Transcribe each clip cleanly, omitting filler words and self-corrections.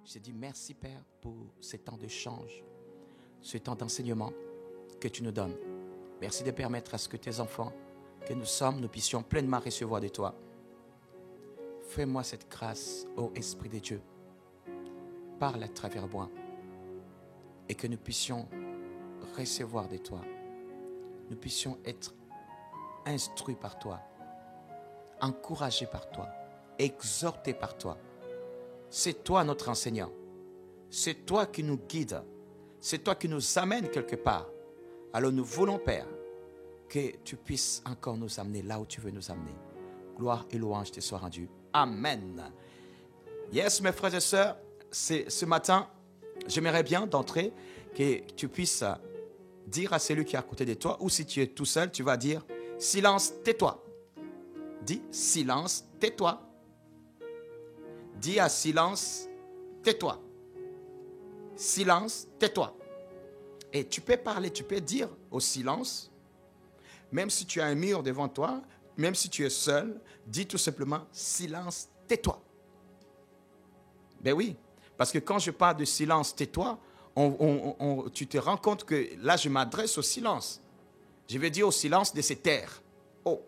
Je te dis merci, Père, pour ce temps d'échange, ce temps d'enseignement que tu nous donnes. Merci de permettre à ce que tes enfants, que nous sommes, nous puissions pleinement recevoir de toi. Fais-moi cette grâce, ô Esprit de Dieu. Parle à travers moi et que nous puissions recevoir de toi. Nous puissions être instruits par toi, encouragés par toi, exhortés par toi. C'est toi notre enseignant. C'est toi qui nous guide. C'est toi qui nous amène quelque part. Alors nous voulons, Père, que tu puisses encore nous amener là où tu veux nous amener. Gloire et louange te soient rendues. Amen. Yes, mes frères et sœurs, ce matin, j'aimerais bien d'entrer que tu puisses dire à celui qui est à côté de toi, ou si tu es tout seul, tu vas dire « Silence, tais-toi ». Dis « Silence, tais-toi ». Dis à silence, tais-toi. Silence, tais-toi. Et tu peux parler, tu peux dire au silence, même si tu as un mur devant toi, même si tu es seul, dis tout simplement, silence, tais-toi. Ben oui, parce que quand je parle de silence, tais-toi, tu te rends compte que là, je m'adresse au silence. Je vais dire au silence de se taire. Oh,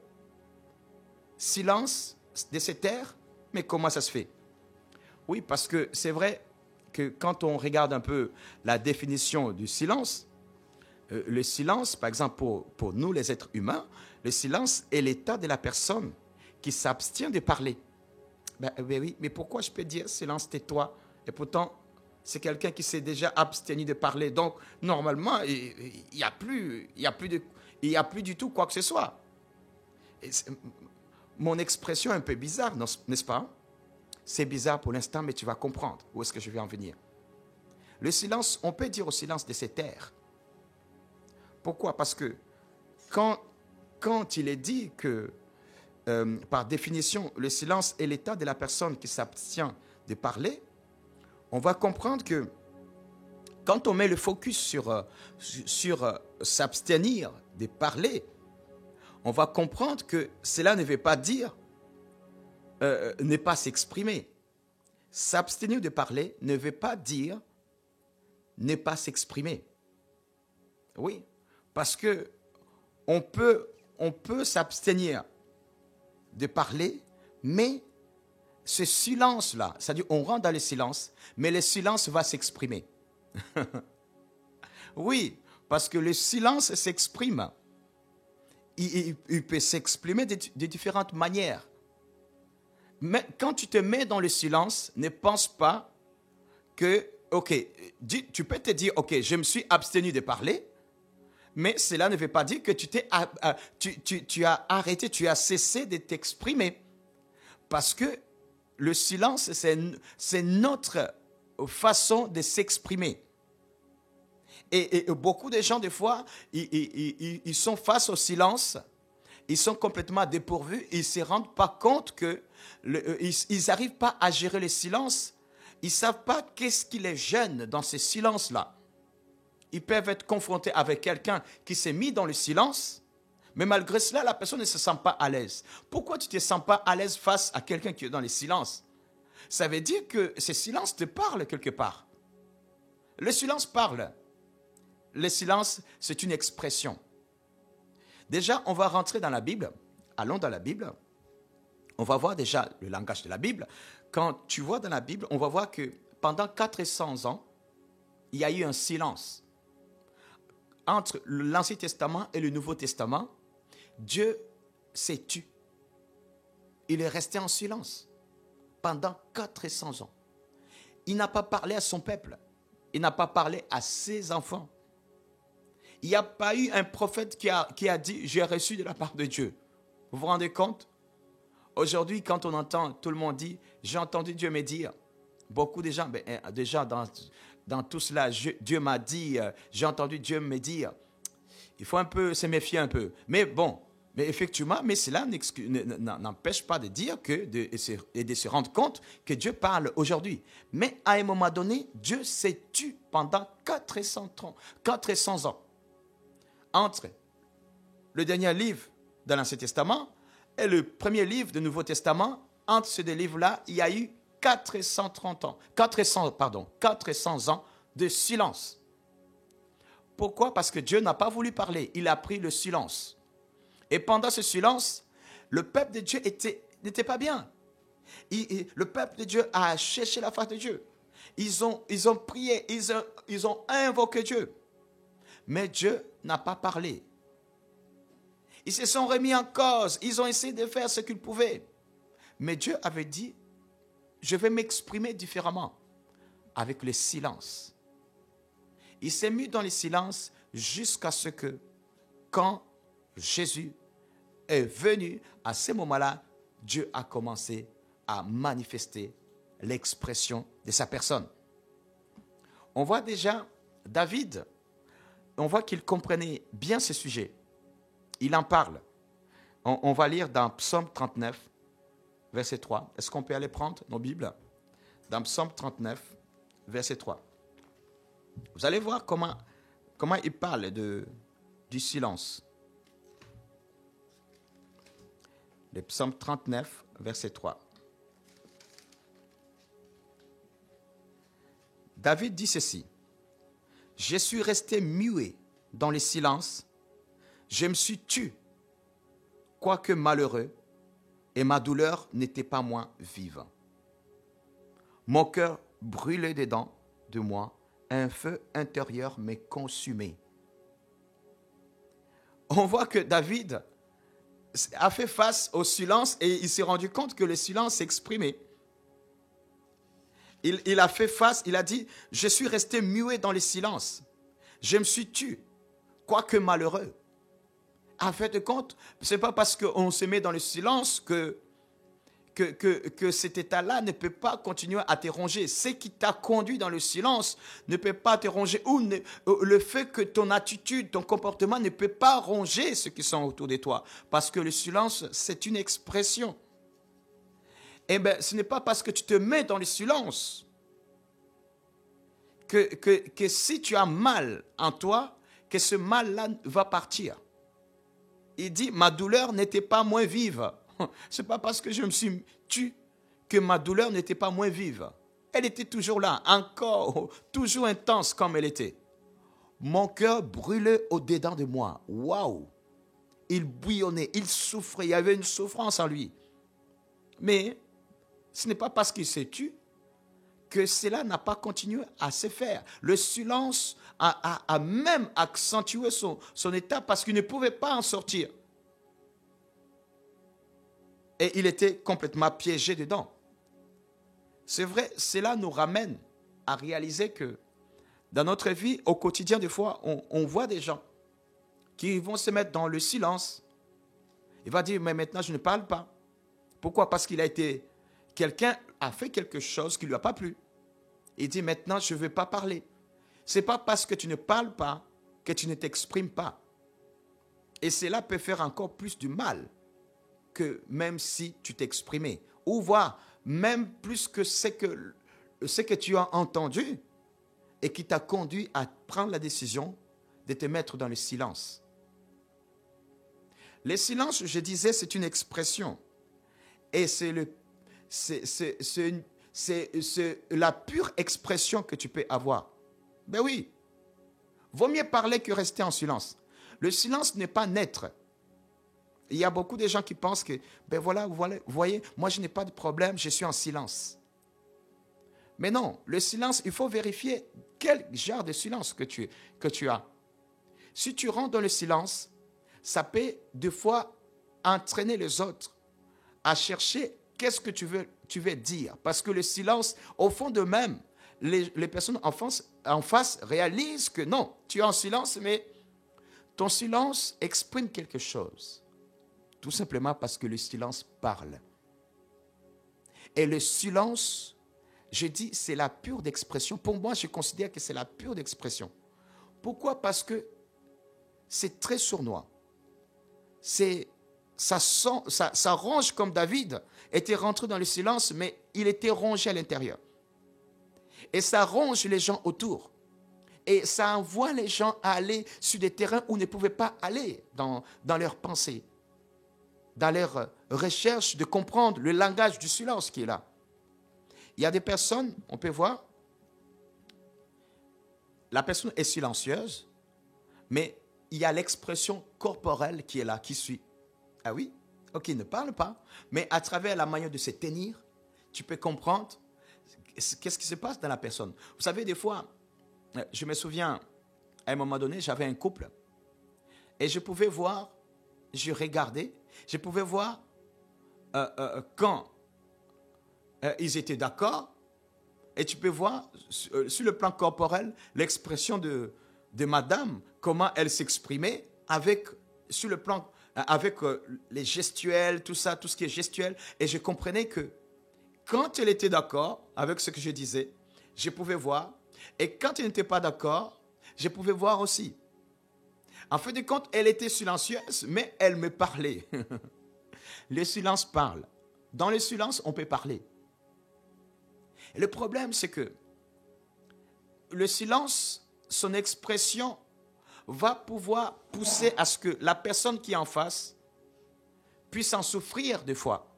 silence de se taire, mais comment ça se fait? Oui, parce que c'est vrai que quand on regarde un peu la définition du silence, le silence, par exemple, pour nous les êtres humains, le silence est l'état de la personne qui s'abstient de parler. Ben oui, mais pourquoi je peux dire silence, tais-toi? Et pourtant, c'est quelqu'un qui s'est déjà abstenu de parler. Donc, normalement, il n'y a plus du tout quoi que ce soit. Mon expression est un peu bizarre, n'est-ce pas? C'est bizarre pour l'instant, mais tu vas comprendre où est-ce que je vais en venir. Le silence, on peut dire au silence de se taire. Pourquoi? Parce que quand il est dit que, par définition, le silence est l'état de la personne qui s'abstient de parler, on va comprendre que quand on met le focus sur s'abstenir de parler, on va comprendre que cela ne veut pas dire ne pas s'exprimer. S'abstenir de parler ne veut pas dire ne pas s'exprimer. Oui, parce que on peut s'abstenir de parler, mais ce silence-là, c'est-à-dire on rentre dans le silence, mais le silence va s'exprimer. Oui, parce que le silence s'exprime. Il peut s'exprimer de différentes manières. Mais quand tu te mets dans le silence, ne pense pas que, ok, tu peux te dire, ok, je me suis abstenu de parler, mais cela ne veut pas dire que tu as arrêté, tu as cessé de t'exprimer. Parce que le silence, c'est notre façon de s'exprimer. Et beaucoup de gens, des fois, ils sont face au silence, ils sont complètement dépourvus, ils ne se rendent pas compte que ils n'arrivent pas à gérer le silence. Ils ne savent pas qu'est-ce qui les gêne dans ce silence-là. Ils peuvent être confrontés avec quelqu'un qui s'est mis dans le silence, mais malgré cela, la personne ne se sent pas à l'aise. Pourquoi tu ne te sens pas à l'aise face à quelqu'un qui est dans le silence? Ça veut dire que ce silence te parle quelque part. Le silence parle. Le silence, c'est une expression. Déjà, on va rentrer dans la Bible. Allons dans la Bible. On va voir déjà le langage de la Bible. Quand tu vois dans la Bible, on va voir que pendant 400 ans, il y a eu un silence. Entre l'Ancien Testament et le Nouveau Testament, Dieu s'est tu. Il est resté en silence pendant 400 ans. Il n'a pas parlé à son peuple. Il n'a pas parlé à ses enfants. Il n'y a pas eu un prophète qui a dit « j'ai reçu de la part de Dieu ». Vous vous rendez compte? Aujourd'hui, quand on entend tout le monde dire « j'ai entendu Dieu me dire », beaucoup de gens, déjà dans tout cela, Dieu m'a dit, j'ai entendu Dieu me dire. Il faut un peu se méfier un peu. Mais bon, mais effectivement, mais cela n'empêche pas de dire et de se rendre compte que Dieu parle aujourd'hui. Mais à un moment donné, Dieu s'est tu pendant 400 ans. Entre le dernier livre de l'Ancien Testament et le premier livre du Nouveau Testament, entre ces deux livres-là, il y a eu 430 ans, 400 ans de silence. Pourquoi? Parce que Dieu n'a pas voulu parler, il a pris le silence. Et pendant ce silence, le peuple de Dieu n'était pas bien. Le peuple de Dieu a cherché la face de Dieu. Ils ont prié, ils ont invoqué Dieu. Mais Dieu n'a pas parlé. Ils se sont remis en cause, ils ont essayé de faire ce qu'ils pouvaient. Mais Dieu avait dit, je vais m'exprimer différemment, avec le silence. Il s'est mis dans le silence jusqu'à ce que, quand Jésus est venu, à ce moment-là, Dieu a commencé à manifester l'expression de sa personne. On voit déjà David, on voit qu'il comprenait bien ce sujet. Il en parle. On va lire dans Psaume 39, verset 3. Est-ce qu'on peut aller prendre nos Bibles? Dans Psaume 39, verset 3. Vous allez voir comment il parle du silence. Le Psaume 39, verset 3. David dit ceci. « Je suis resté muet dans le silence, je me suis tu, quoique malheureux, et ma douleur n'était pas moins vive. Mon cœur brûlait dedans de moi, un feu intérieur m'est consumé. » On voit que David a fait face au silence et il s'est rendu compte que le silence s'exprimait. Il a fait face, il a dit, je suis resté muet dans le silence. Je me suis tu, quoique malheureux. En fait de compte, ce n'est pas parce qu'on se met dans le silence que cet état-là ne peut pas continuer à te ronger. Ce qui t'a conduit dans le silence ne peut pas te ronger. Ou le fait que ton attitude, ton comportement ne peut pas ronger ceux qui sont autour de toi. Parce que le silence, c'est une expression. Eh bien, ce n'est pas parce que tu te mets dans le silence que si tu as mal en toi, que ce mal-là va partir. Il dit, ma douleur n'était pas moins vive. Ce n'est pas parce que je me suis tu que ma douleur n'était pas moins vive. Elle était toujours là, encore, toujours intense comme elle était. Mon cœur brûlait au-dedans de moi. Waouh! Il bouillonnait, il souffrait, il y avait une souffrance en lui. Mais ce n'est pas parce qu'il s'est tu que cela n'a pas continué à se faire. Le silence a même accentué son état parce qu'il ne pouvait pas en sortir. Et il était complètement piégé dedans. C'est vrai, cela nous ramène à réaliser que dans notre vie, au quotidien, des fois, on voit des gens qui vont se mettre dans le silence. Il va dire, mais maintenant, je ne parle pas. Pourquoi? Parce quelqu'un a fait quelque chose qui ne lui a pas plu. Il dit, maintenant, je ne veux pas parler. Ce n'est pas parce que tu ne parles pas que tu ne t'exprimes pas. Et cela peut faire encore plus du mal que même si tu t'exprimais. Ou voire, même plus que ce que tu as entendu et qui t'a conduit à prendre la décision de te mettre dans le silence. Le silence, je disais, c'est une expression. Et c'est la pure expression que tu peux avoir. Ben oui. Vaut mieux parler que rester en silence. Le silence n'est pas naître. Il y a beaucoup de gens qui pensent que, ben voilà, vous voyez, moi je n'ai pas de problème, je suis en silence. Mais non, le silence, il faut vérifier quel genre de silence que tu as. Si tu rentres dans le silence, ça peut des fois entraîner les autres à chercher qu'est-ce que tu veux dire. Parce que le silence, au fond d'eux-mêmes, les personnes en face réalisent que non, tu es en silence, mais ton silence exprime quelque chose. Tout simplement parce que le silence parle. Et le silence, je dis, c'est la pure d'expression. Pour moi, je considère que c'est la pure d'expression. Pourquoi? Parce que c'est très sournois. Ça ronge comme David était rentré dans le silence, mais il était rongé à l'intérieur. Et ça ronge les gens autour. Et ça envoie les gens à aller sur des terrains où ils ne pouvaient pas aller dans leurs pensées, dans leur recherche de comprendre le langage du silence qui est là. Il y a des personnes, on peut voir, la personne est silencieuse, mais il y a l'expression corporelle qui est là, qui suit. Ah oui? Ok, il ne parle pas, mais à travers la manière de se tenir, tu peux comprendre qu'est-ce qui se passe dans la personne. Vous savez, des fois, je me souviens, à un moment donné, j'avais un couple et je pouvais voir, je regardais, je pouvais voir quand ils étaient d'accord et tu peux voir sur le plan corporel l'expression de madame, comment elle s'exprimait sur le plan, avec les gestuels, tout ça, tout ce qui est gestuel. Et je comprenais que quand elle était d'accord avec ce que je disais, je pouvais voir. Et quand elle n'était pas d'accord, je pouvais voir aussi. En fin de compte, elle était silencieuse, mais elle me parlait. Le silence parle. Dans le silence, on peut parler. Et le problème, c'est que le silence, son expression va pouvoir pousser à ce que la personne qui est en face puisse en souffrir des fois.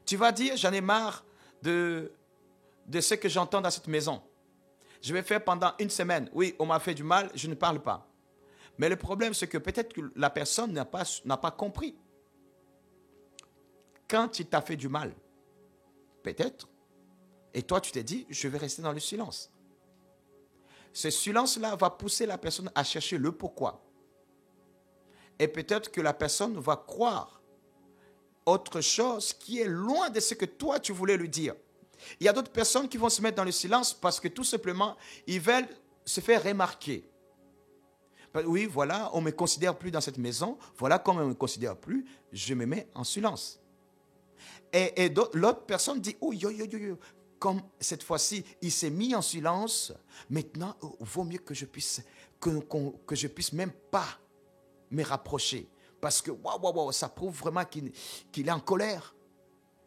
Tu vas dire, j'en ai marre de ce que j'entends dans cette maison. Je vais faire pendant une semaine. Oui, on m'a fait du mal, je ne parle pas. Mais le problème, c'est que peut-être que la personne n'a pas compris. Quand il t'a fait du mal, peut-être, et toi tu t'es dit, je vais rester dans le silence. Ce silence-là va pousser la personne à chercher le pourquoi. Et peut-être que la personne va croire autre chose qui est loin de ce que toi tu voulais lui dire. Il y a d'autres personnes qui vont se mettre dans le silence parce que tout simplement, ils veulent se faire remarquer. Oui, voilà, on ne me considère plus dans cette maison. Voilà, comme on ne me considère plus, je me mets en silence. Et l'autre personne dit, oh, comme cette fois-ci, il s'est mis en silence, maintenant, il vaut mieux que je puisse, que je puisse même pas me rapprocher. Parce que, waouh, ça prouve vraiment qu'il est en colère.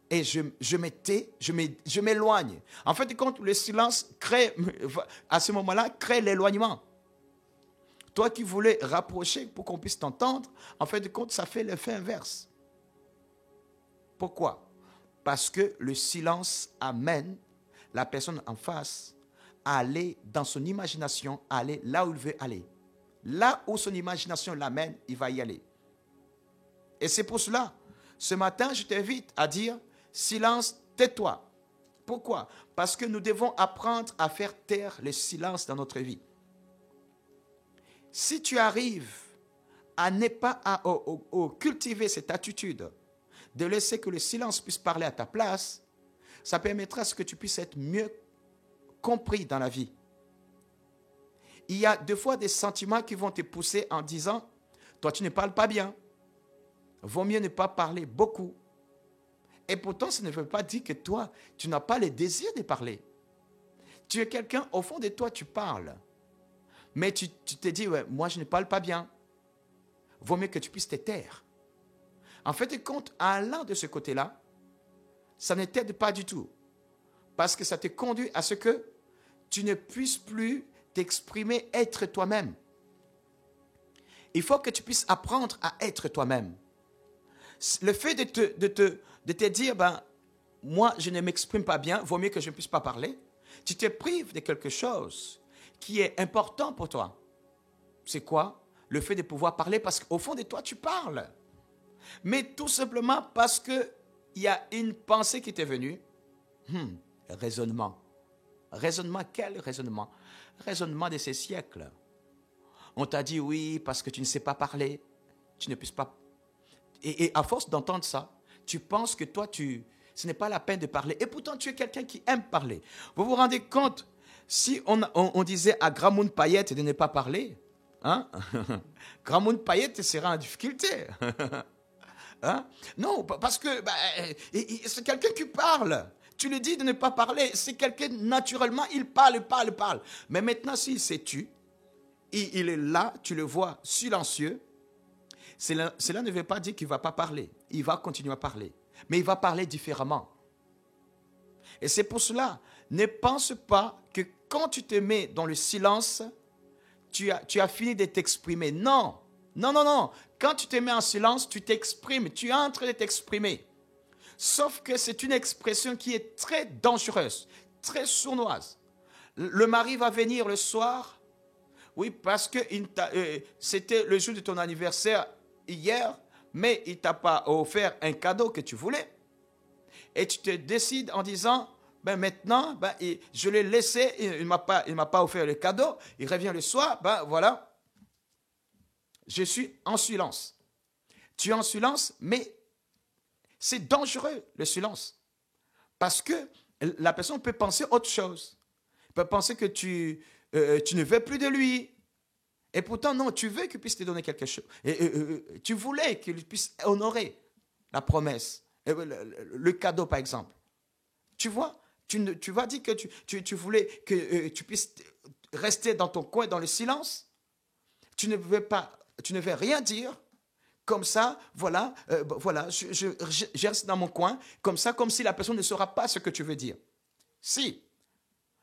Et je m'éloigne. En fait, compte, le silence crée, à ce moment-là, crée l'éloignement. Toi qui voulais rapprocher pour qu'on puisse t'entendre, en fait, de compte, ça fait l'effet inverse. Pourquoi? Parce que le silence amène la personne en face à aller dans son imagination, à aller là où il veut aller. Là où son imagination l'amène, il va y aller. Et c'est pour cela, ce matin, je t'invite à dire, silence, tais-toi. Pourquoi? Parce que nous devons apprendre à faire taire le silence dans notre vie. Si tu arrives à ne pas cultiver cette attitude de laisser que le silence puisse parler à ta place, ça permettra à ce que tu puisses être mieux compris dans la vie. Il y a des fois des sentiments qui vont te pousser en disant, toi tu ne parles pas bien, vaut mieux ne pas parler beaucoup. Et pourtant, ça ne veut pas dire que toi, tu n'as pas le désir de parler. Tu es quelqu'un, au fond de toi, tu parles. Mais tu te dis, ouais, moi je ne parle pas bien. Vaut mieux que tu puisses te taire. En fait, compte, en allant de ce côté-là, ça ne t'aide pas du tout. Parce que ça te conduit à ce que tu ne puisses plus t'exprimer, être toi-même. Il faut que tu puisses apprendre à être toi-même. Le fait de te dire, moi je ne m'exprime pas bien, vaut mieux que je ne puisse pas parler, tu te prives de quelque chose qui est important pour toi. C'est quoi? Le fait de pouvoir parler parce qu'au fond de toi, tu parles. Mais tout simplement parce qu'il y a une pensée qui t'est venue. Raisonnement. Raisonnement, quel raisonnement? Raisonnement de ces siècles. On t'a dit oui parce que tu ne sais pas parler. Tu ne puisses pas. Et à force d'entendre ça, tu penses que toi, ce n'est pas la peine de parler. Et pourtant, tu es quelqu'un qui aime parler. Vous vous rendez compte, si on disait à Gramoun Payet de ne pas parler, hein? Gramoun Payet sera en difficulté. Hein? Non, parce que c'est quelqu'un qui parle. Tu lui dis de ne pas parler. C'est quelqu'un, naturellement, il parle. Mais maintenant, s'il s'est tu, il est là, tu le vois silencieux, cela ne veut pas dire qu'il ne va pas parler. Il va continuer à parler. Mais il va parler différemment. Et c'est pour cela, ne pense pas que quand tu te mets dans le silence, tu as fini de t'exprimer. Non. Quand tu te mets en silence, tu t'exprimes. Tu es en train de t'exprimer. Sauf que c'est une expression qui est très dangereuse, très sournoise. Le mari va venir le soir, oui, parce que c'était le jour de ton anniversaire hier, mais il ne t'a pas offert un cadeau que tu voulais. Et tu te décides en disant, ben maintenant, ben, je l'ai laissé, il ne m'a pas offert le cadeau, il revient le soir, ben voilà, je suis en silence. Tu es en silence, mais c'est dangereux, le silence. Parce que la personne peut penser autre chose. Elle peut penser que tu ne veux plus de lui. Et pourtant, non, tu veux qu'il puisse te donner quelque chose. Tu voulais qu'il puisse honorer la promesse, le cadeau, par exemple. Tu vois, tu vas dire que tu voulais que tu puisses rester dans ton coin, dans le silence. Tu ne veux rien dire. Comme ça, voilà, je reste dans mon coin, comme ça, comme si la personne ne saura pas ce que tu veux dire. Si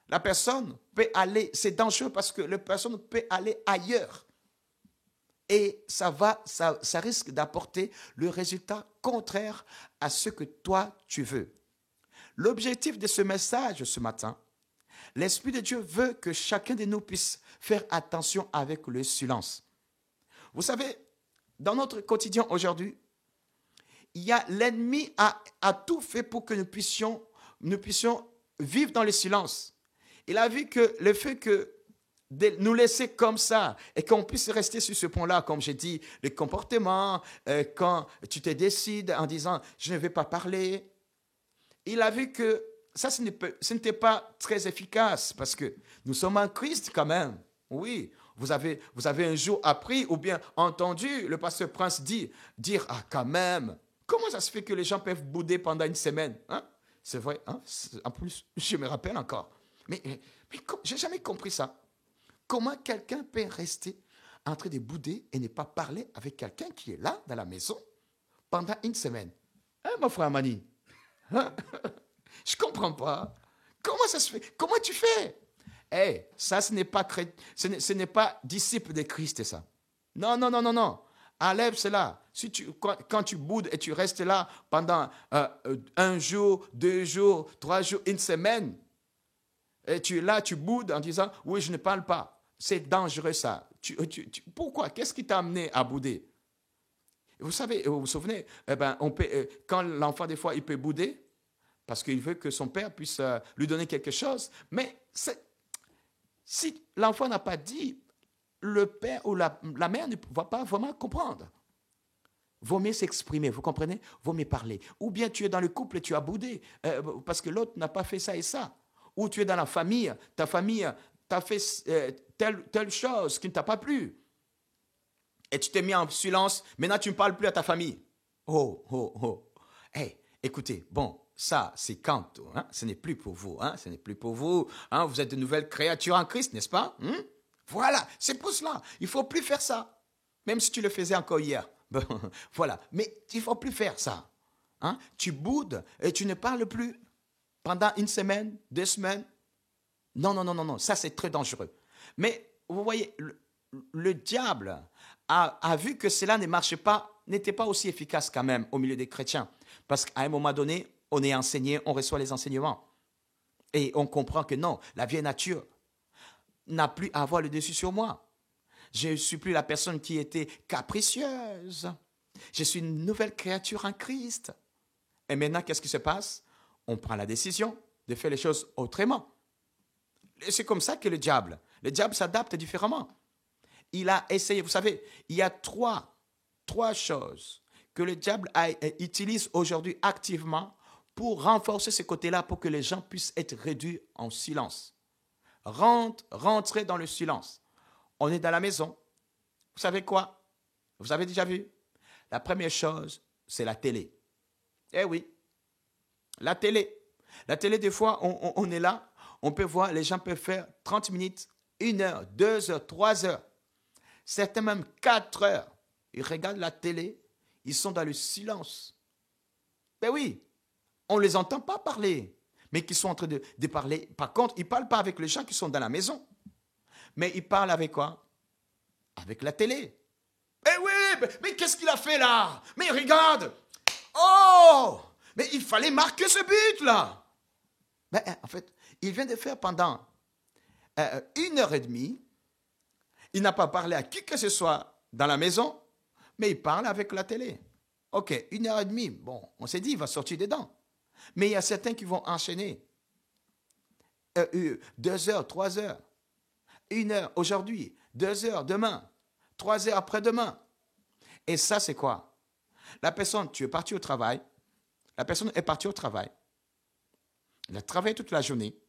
la personne peut aller, c'est dangereux parce que la personne peut aller ailleurs. Et ça risque d'apporter le résultat contraire à ce que toi, tu veux. L'objectif de ce message ce matin, l'Esprit de Dieu veut que chacun de nous puisse faire attention avec le silence. Vous savez, dans notre quotidien aujourd'hui, l'ennemi a tout fait pour que nous puissions vivre dans le silence. Il a vu que le fait que de nous laisser comme ça et qu'on puisse rester sur ce point-là, comme j'ai dit, le comportement, quand tu te décides en disant « je ne vais pas parler », il a vu que ça, ce n'était pas très efficace parce que nous sommes en Christ quand même. Oui, vous avez un jour appris ou bien entendu le pasteur Prince dire « ah, quand même, comment ça se fait que les gens peuvent bouder pendant une semaine hein? C'est vrai, hein? En plus, je me rappelle encore. Mais je n'ai jamais compris ça. Comment quelqu'un peut rester en train de bouder et ne pas parler avec quelqu'un qui est là, dans la maison, pendant une semaine? Hein, mon frère Mani? Hein? Je ne comprends pas. Comment ça se fait? Comment tu fais? Ça, ce n'est pas disciple de Christ, ça. Non. Enlève cela. Quand tu boudes et tu restes là pendant 1 jour, 2 jours, 3 jours, une semaine, et tu es là, tu boudes en disant, oui, je ne parle pas. C'est dangereux, ça. Pourquoi? Qu'est-ce qui t'a amené à bouder? Vous savez, vous vous souvenez, quand l'enfant, des fois, il peut bouder, parce qu'il veut que son père puisse lui donner quelque chose, mais si l'enfant n'a pas dit, le père ou la mère ne va pas vraiment comprendre. Vaut mieux s'exprimer, vous comprenez? Vaut mieux parler. Ou bien tu es dans le couple et tu as boudé parce que l'autre n'a pas fait ça et ça. Ou tu es dans la famille, ta famille t'a fait telle chose qui ne t'a pas plu. Et tu t'es mis en silence, maintenant tu ne parles plus à ta famille. Écoutez, bon, ça c'est quand, hein? Ce n'est plus pour vous, hein? Ce n'est plus pour vous. Hein? Vous êtes de nouvelles créatures en Christ, n'est-ce pas? Voilà, c'est pour cela. Il ne faut plus faire ça. Même si tu le faisais encore hier. Voilà, mais il ne faut plus faire ça. Hein? Tu boudes et tu ne parles plus pendant 1 semaine, 2 semaines. Non, ça c'est très dangereux. Mais vous voyez, le diable a vu que cela ne marchait pas, n'était pas aussi efficace quand même au milieu des chrétiens. Parce qu'à un moment donné, on est enseigné, on reçoit les enseignements. Et on comprend que non, la vieille nature n'a plus à avoir le dessus sur moi. Je ne suis plus la personne qui était capricieuse. Je suis une nouvelle créature en Christ. Et maintenant, qu'est-ce qui se passe? On prend la décision de faire les choses autrement. Et c'est comme ça que le diable s'adapte différemment. Il a essayé, vous savez, il y a trois choses que le diable utilise aujourd'hui activement pour renforcer ce côté-là, pour que les gens puissent être réduits en silence. Rentrer dans le silence. On est dans la maison. Vous savez quoi? Vous avez déjà vu? La première chose, c'est la télé. Eh oui, la télé. La télé, des fois, on est là, on peut voir, les gens peuvent faire 30 minutes, 1 heure, 2 heures, 3 heures, certains même 4 heures. Ils regardent la télé, ils sont dans le silence. Ben oui, on ne les entend pas parler, mais qu'ils sont en train de parler. Par contre, ils ne parlent pas avec les gens qui sont dans la maison. Mais ils parlent avec quoi? Avec la télé. Eh oui, mais qu'est-ce qu'il a fait là? Mais regarde! Oh! Mais il fallait marquer ce but-là. Ben, en fait, il vient de faire pendant 1h30. Il n'a pas parlé à qui que ce soit dans la maison, mais il parle avec la télé. OK, 1h30. Bon, on s'est dit, il va sortir dedans. Mais il y a certains qui vont enchaîner. 2 heures, 3 heures. 1 heure aujourd'hui, 2 heures demain, 3 heures après-demain. Et ça, c'est quoi? La personne, tu es parti au travail. La personne est partie au travail. Elle a travaillé toute la journée.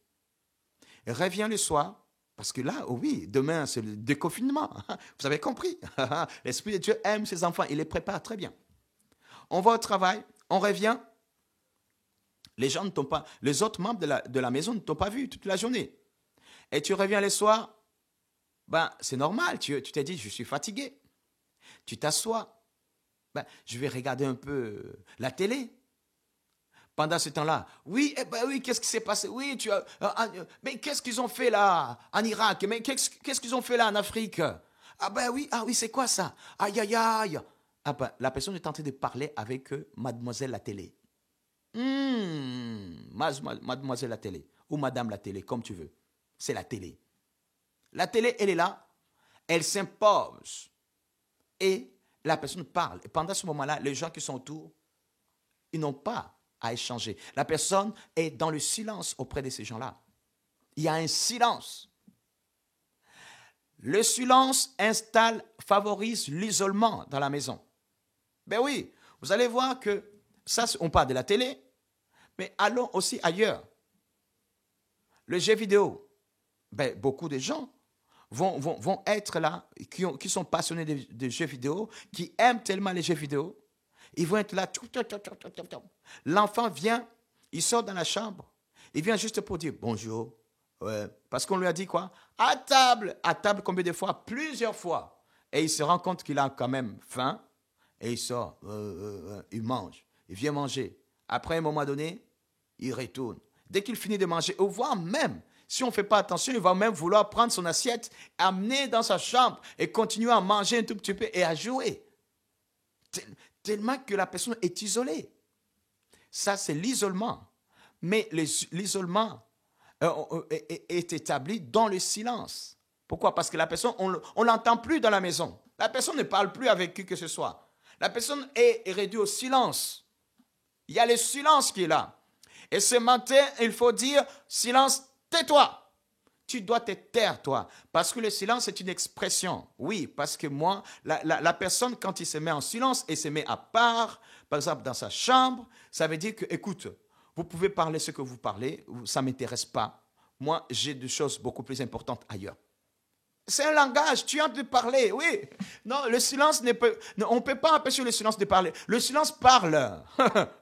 Elle revient le soir. Parce que là, oh oui, demain, c'est le déconfinement. Vous avez compris. L'Esprit de Dieu aime ses enfants. Il les prépare très bien. On va au travail. On revient. Les gens ne t'ont pas, les autres membres de la maison ne t'ont pas vu toute la journée. Et tu reviens le soir. Ben, c'est normal. Tu t'es dit, je suis fatigué. Tu t'assois. Ben, je vais regarder un peu la télé. Pendant ce temps-là, oui, eh ben oui, qu'est-ce qui s'est passé? Oui, mais qu'est-ce qu'ils ont fait là en Irak? Mais qu'est-ce qu'ils ont fait là en Afrique? Ah oui, c'est quoi ça? Aïe, aïe, aïe. Ah ben, la personne est en train de parler avec mademoiselle la télé. Mademoiselle la télé, ou madame la télé, comme tu veux. C'est la télé. La télé, elle est là, elle s'impose. Et la personne parle. Et pendant ce moment-là, les gens qui sont autour, ils n'ont pas à échanger. La personne est dans le silence auprès de ces gens-là. Il y a un silence. Le silence favorise l'isolement dans la maison. Ben oui, vous allez voir que ça, on parle de la télé, mais allons aussi ailleurs. Le jeu vidéo, ben, beaucoup de gens vont être là, qui sont passionnés de jeux vidéo, qui aiment tellement les jeux vidéo. Ils vont être là. L'enfant vient, il sort dans la chambre. Il vient juste pour dire bonjour. Ouais. Parce qu'on lui a dit quoi? À table combien de fois? Plusieurs fois. Et il se rend compte qu'il a quand même faim. Et il sort. Il mange. Il vient manger. Après, à un moment donné, il retourne. Dès qu'il finit de manger, ou voire même, si on ne fait pas attention, il va même vouloir prendre son assiette, amener dans sa chambre et continuer à manger un tout petit peu et à jouer. Tellement que la personne est isolée. Ça, c'est l'isolement. Mais l'isolement est établi dans le silence. Pourquoi? Parce que la personne, on ne l'entend plus dans la maison. La personne ne parle plus avec qui que ce soit. La personne est réduite au silence. Il y a le silence qui est là. Et ce matin, il faut dire, silence, tais-toi. Tu dois te taire, toi. Parce que le silence, c'est une expression. Oui, parce que moi, la personne, quand il se met en silence et se met à part, par exemple, dans sa chambre, ça veut dire que, écoute, vous pouvez parler ce que vous parlez, ça ne m'intéresse pas. Moi, j'ai des choses beaucoup plus importantes ailleurs. C'est un langage, tu as de parler, oui. Non, le silence on ne peut pas empêcher le silence de parler. Le silence parle.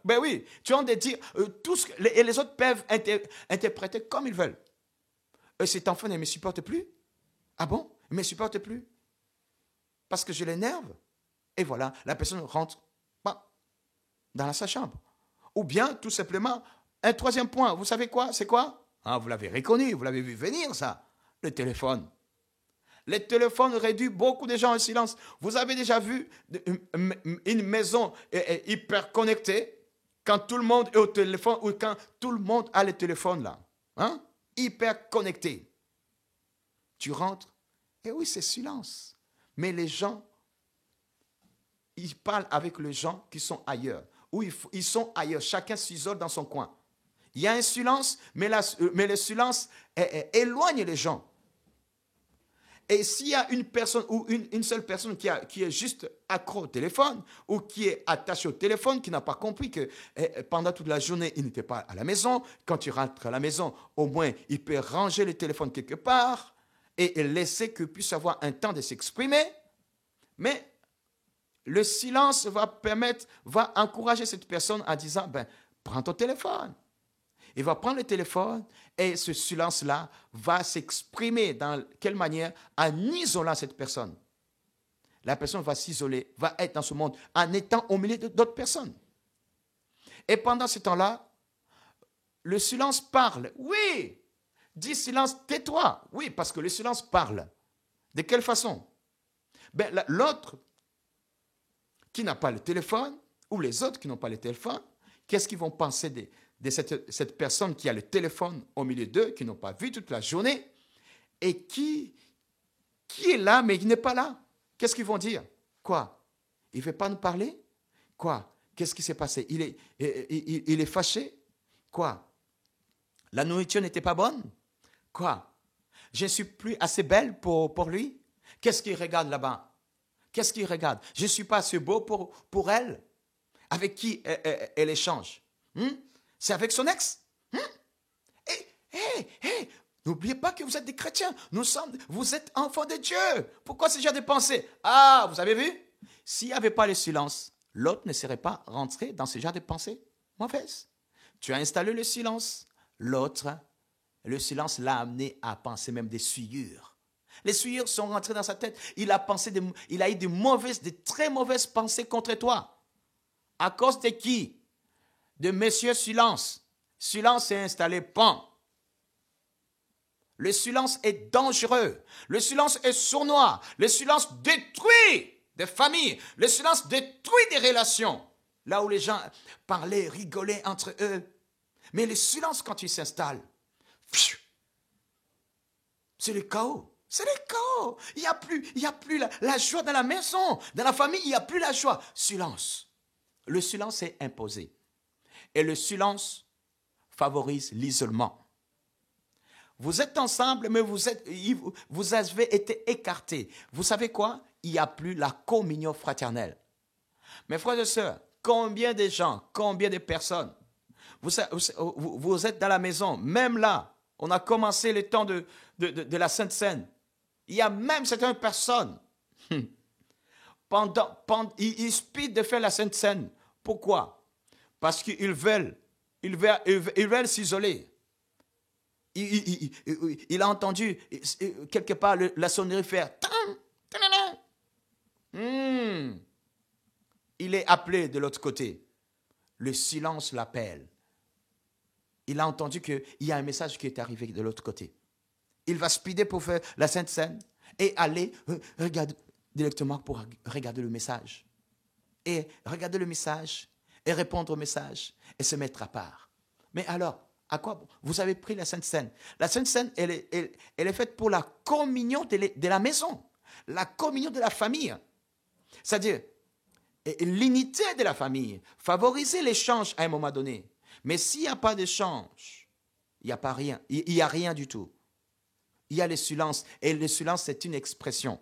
Ben oui, tu as de dire, et les autres peuvent interpréter comme ils veulent. Cet enfant ne me supporte plus. Ah bon? Il ne me supporte plus. Parce que je l'énerve. Et voilà, la personne rentre dans sa chambre. Ou bien, tout simplement, un troisième point. Vous savez quoi? C'est quoi? Ah, vous l'avez reconnu, vous l'avez vu venir, ça. Le téléphone. Le téléphone réduit beaucoup de gens au silence. Vous avez déjà vu une maison hyper connectée quand tout le monde est au téléphone ou quand tout le monde a le téléphone là? Hein? Hyper connecté. Tu rentres, et oui, c'est silence. Mais les gens, ils parlent avec les gens qui sont ailleurs. Ou ils sont ailleurs, chacun s'isole dans son coin. Il y a un silence, mais le silence éloigne les gens. Et s'il y a une personne ou une seule personne qui est juste accro au téléphone ou qui est attachée au téléphone, qui n'a pas compris que pendant toute la journée, il n'était pas à la maison. Quand il rentre à la maison, au moins, il peut ranger le téléphone quelque part et laisser qu'il puisse avoir un temps de s'exprimer. Mais le silence va encourager cette personne en disant, prends ton téléphone. Il va prendre le téléphone et ce silence-là va s'exprimer dans quelle manière? En isolant cette personne. La personne va s'isoler, va être dans ce monde en étant au milieu d'autres personnes. Et pendant ce temps-là, le silence parle. Oui, dis silence, tais-toi. Oui, parce que le silence parle. De quelle façon? L'autre qui n'a pas le téléphone, ou les autres qui n'ont pas le téléphone, Qu'est-ce qu'ils vont penser de cette personne qui a le téléphone au milieu d'eux, qui n'ont pas vu toute la journée, et qui est là, mais qui n'est pas là? Qu'est-ce qu'ils vont dire? Quoi? Il ne veut pas nous parler? Quoi? Qu'est-ce qui s'est passé? Il est fâché? Quoi? La nourriture n'était pas bonne? Quoi? Je ne suis plus assez belle pour lui? Qu'est-ce qu'il regarde là-bas? Qu'est-ce qu'il regarde? Je ne suis pas assez beau pour elle? Avec qui elle échange? C'est avec son ex? Hé, n'oubliez pas que vous êtes des chrétiens. Vous êtes enfants de Dieu. Pourquoi ce genre de pensée? Ah, vous avez vu? S'il n'y avait pas le silence, l'autre ne serait pas rentré dans ce genre de pensée mauvaise. Tu as installé le silence. L'autre, le silence l'a amené à penser même des souillures. Les souillures sont rentrées dans sa tête. Il a eu de très mauvaises pensées contre toi. À cause de qui? De Monsieur Silence. Silence est installé, pan. Le silence est dangereux. Le silence est sournois. Le silence détruit des familles. Le silence détruit des relations. Là où les gens parlaient, rigolaient entre eux. Mais le silence, quand il s'installe, c'est le chaos. C'est le chaos. Il n'y a plus la joie dans la maison. Dans la famille, il n'y a plus la joie. Silence. Le silence est imposé. Et le silence favorise l'isolement. Vous êtes ensemble, mais vous avez été écartés. Vous savez quoi? Il n'y a plus la communion fraternelle. Mes frères et sœurs, combien de gens, combien de personnes, vous êtes dans la maison, même là, on a commencé le temps de la Sainte Seine. Il y a même certaines personnes, ils speedent de faire la Sainte Seine. Pourquoi? Parce qu'ils veulent s'isoler. Il a entendu quelque part la sonnerie faire. Il est appelé de l'autre côté. Le silence l'appelle. Il a entendu qu'il y a un message qui est arrivé de l'autre côté. Il va speeder pour faire la Sainte Seine et aller regarder directement pour regarder le message. Et regarder le message et répondre au message et se mettre à part. Mais alors, à quoi vous avez pris la Sainte Seine? La Sainte Seine, elle est faite pour la communion de la maison, la communion de la famille. C'est-à-dire, l'unité de la famille, favoriser l'échange à un moment donné. Mais s'il n'y a pas d'échange, il n'y a pas rien, il n'y a rien du tout. Il y a le silence, et le silence, c'est une expression.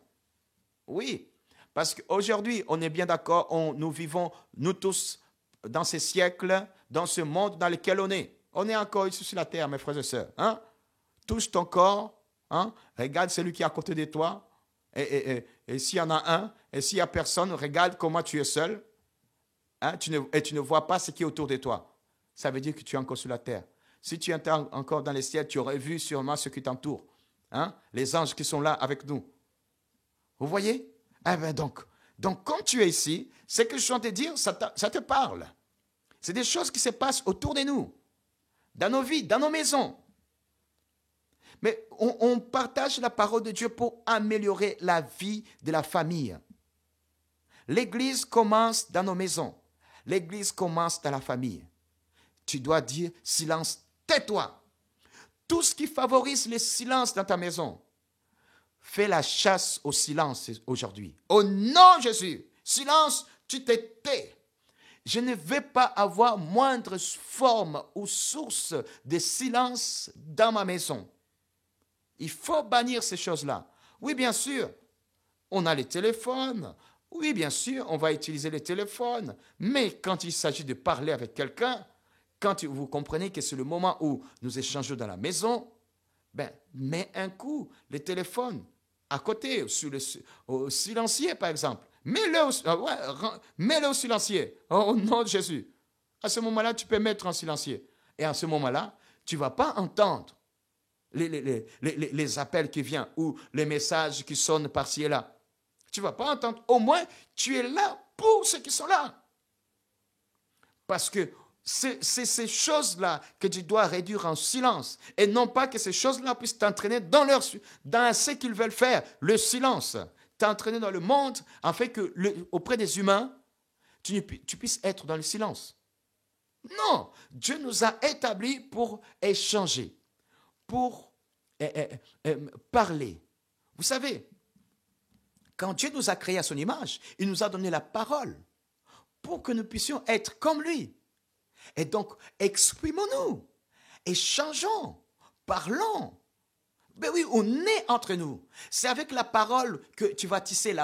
Oui, parce qu'aujourd'hui, on est bien d'accord, nous vivons, nous tous, dans ces siècles, dans ce monde dans lequel on est. On est encore ici sur la terre, mes frères et sœurs. Hein? Touche ton corps, hein? Regarde celui qui est à côté de toi, et s'il y en a un, et s'il n'y a personne, regarde comment tu es seul, hein? Tu ne vois pas ce qui est autour de toi. Ça veut dire que tu es encore sur la terre. Si tu étais encore dans les ciels, tu aurais vu sûrement ce qui t'entoure. Hein? Les anges qui sont là avec nous. Vous voyez? Eh bien donc, quand tu es ici, ce que je suis en train de dire, ça te parle. C'est des choses qui se passent autour de nous, dans nos vies, dans nos maisons. Mais on partage la parole de Dieu pour améliorer la vie de la famille. L'église commence dans nos maisons. L'église commence dans la famille. Tu dois dire silence, tais-toi. Tout ce qui favorise le silence dans ta maison, fais la chasse au silence aujourd'hui. Au nom de Jésus, silence, tu te tais. Je ne veux pas avoir moindre forme ou source de silence dans ma maison. Il faut bannir ces choses-là. Oui, bien sûr, on a les téléphones. Oui, bien sûr, on va utiliser les téléphones. Mais quand il s'agit de parler avec quelqu'un, quand vous comprenez que c'est le moment où nous échangeons dans la maison, mets un coup, le téléphone à côté, au silencieux par exemple. Mets-le au silencieux, au nom de Jésus. À ce moment-là, tu peux mettre en silencieux. Et à ce moment-là, tu ne vas pas entendre les appels qui viennent ou les messages qui sonnent par-ci et là. Tu ne vas pas entendre. Au moins, tu es là pour ceux qui sont là. Parce que c'est ces choses-là que tu dois réduire en silence. Et non pas que ces choses-là puissent t'entraîner dans ce qu'ils veulent faire, le silence. T'entraîner dans le monde, afin que auprès des humains, tu puisses être dans le silence. Non, Dieu nous a établis pour échanger, pour parler. Vous savez, quand Dieu nous a créés à son image, il nous a donné la parole pour que nous puissions être comme lui. Et donc, exprimons-nous, échangeons, parlons. Ben oui, on est entre nous. C'est avec la parole que tu vas tisser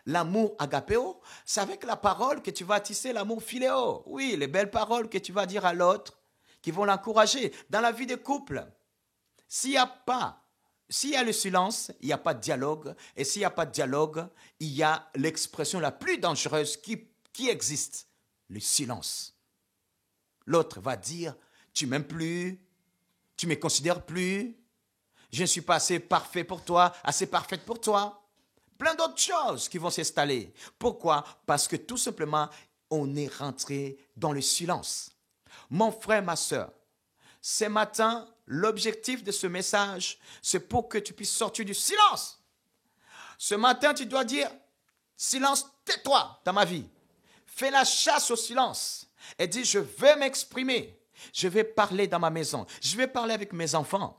l'amour agapéo. C'est avec la parole que tu vas tisser l'amour philéo. Oui, les belles paroles que tu vas dire à l'autre, qui vont l'encourager. Dans la vie de couple, s'il y a le silence, il n'y a pas de dialogue. Et s'il n'y a pas de dialogue, il y a l'expression la plus dangereuse qui existe, le silence. L'autre va dire, tu m'aimes plus, tu me considères plus, je ne suis pas assez parfait pour toi, assez parfaite pour toi. Plein d'autres choses qui vont s'installer. Pourquoi? Parce que tout simplement, on est rentré dans le silence. Mon frère, ma soeur, ce matin, l'objectif de ce message, c'est pour que tu puisses sortir du silence. Ce matin, tu dois dire, silence, tais-toi dans ma vie. Fais la chasse au silence et dis, je vais m'exprimer. Je vais parler dans ma maison. Je vais parler avec mes enfants.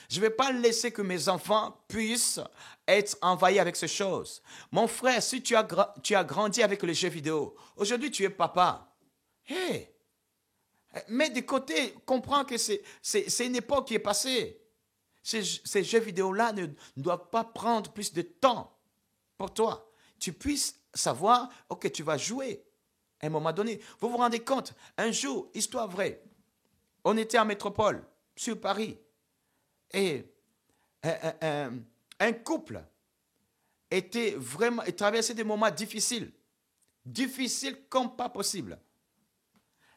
Je ne vais pas laisser que mes enfants puissent être envahis avec ces choses. Mon frère, si tu as grandi avec les jeux vidéo, aujourd'hui tu es papa. Hey, mets de côté, comprends que c'est une époque qui est passée. Ces jeux vidéo-là ne doivent pas prendre plus de temps pour toi. Tu puisses savoir, ok, tu vas jouer à un moment donné. Vous vous rendez compte, un jour, histoire vraie, on était en métropole, sur Paris. Et un couple traversait des moments difficiles comme pas possible.